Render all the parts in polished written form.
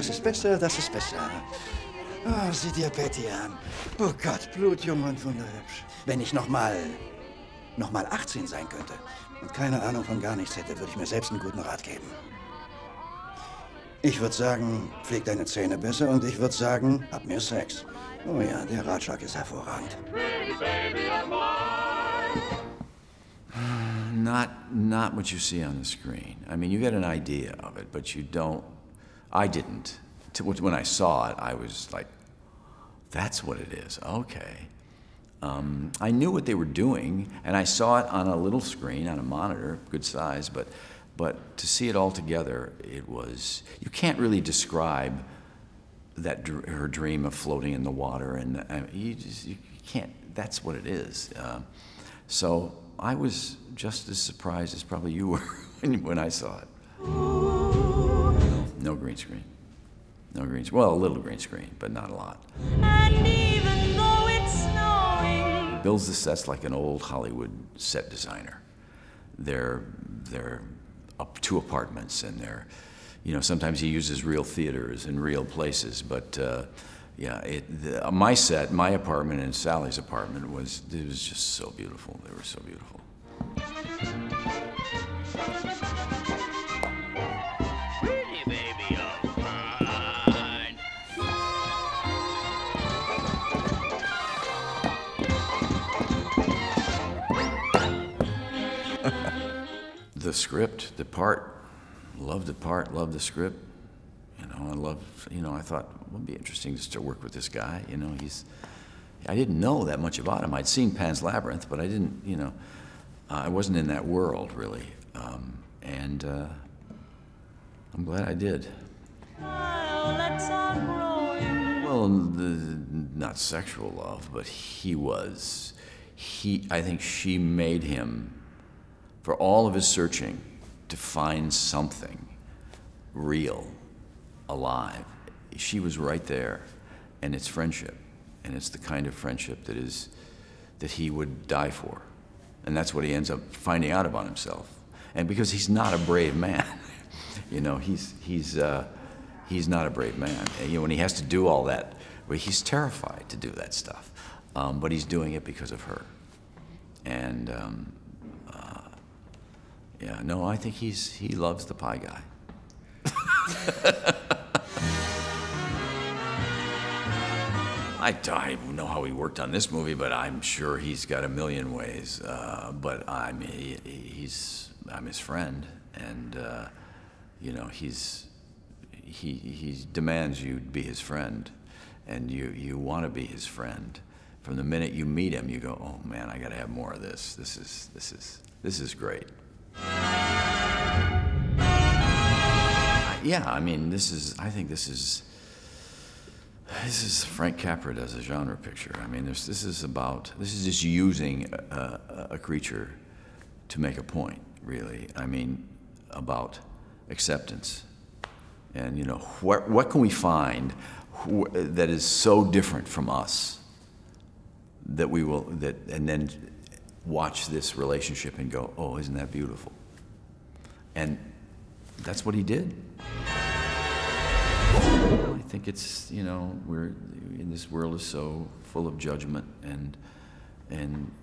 das ist besser, das ist besser. Oh, sieh dir Betty an. Oh Gott, blutjung und wunderhübsch. Wenn ich noch mal 18 sein könnte und keine Ahnung von gar nichts hätte, würde ich mir selbst einen guten Rat geben. Ich würde sagen, pfleg deine Zähne besser und ich würde sagen, hab mehr Sex. Oh ja, der Ratschlag ist hervorragend. Not what you see on the screen. I mean, you get an idea of it, but you don't. I didn't. When I saw it, I was like, that's what it is. Okay. I knew what they were doing, and I saw it on a little screen, on a monitor, good size, but to see it all together, it was, you can't really describe that her dream of floating in the water, and you can't, that's what it is. So I was just as surprised as probably you were when I saw it. No green screen. No green screen. Well, a little green screen, but not a lot. And even though it's snowing. Builds the sets like an old Hollywood set designer. They're up 2 apartments, and they're, you know, sometimes he uses real theaters and real places, but yeah, my set, my apartment and Sally's apartment was just so beautiful. They were so beautiful. Pretty baby of mine. The script, the part, loved the script. You know, I thought, well, it'd be interesting just to work with this guy. You know, I didn't know that much about him. I'd seen Pan's Labyrinth, but I didn't, you know, I wasn't in that world, really. And I'm glad I did. Well, not sexual love, but I think she made him, for all of his searching, to find something real, alive. She was right there, and it's friendship, and it's the kind of friendship that he would die for, and that's what he ends up finding out about himself. And because he's not a brave man, you know, he's not a brave man. And, you know, when he has to do all that, well, he's terrified to do that stuff, but he's doing it because of her. And yeah, no, I think he loves the pie guy. I don't know how he worked on this movie, but I'm sure he's got a million ways. But I mean, I'm his friend, and you know, he demands you be his friend, and you want to be his friend. From the minute you meet him, you go, oh man, I got to have more of this. This is great. Yeah, I mean, I think this is Frank Capra does a genre picture. I mean, this is just using a creature to make a point, really. I mean, about acceptance. And, you know, what can we find that is so different from us that and then watch this relationship and go, oh, isn't that beautiful? And that's what he did. I think it's, you know, this world is so full of judgment, and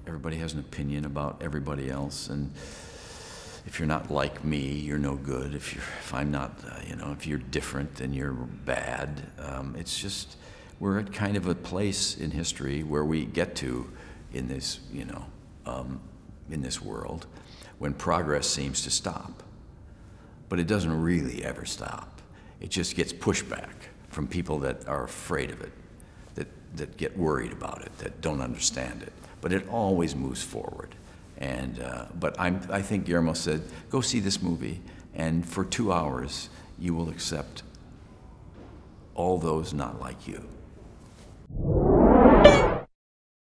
everybody has an opinion about everybody else, and if you're not like me, you're no good. If I'm not, you know, if you're different, then you're bad. It's just, we're at kind of a place in history where we get to in this, you know, in this world, when progress seems to stop. But it doesn't really ever stop. It just gets pushback from people that are afraid of it, that get worried about it, that don't understand it. But it always moves forward. And, but I think Guillermo said, go see this movie, and for 2 hours, you will accept all those not like you.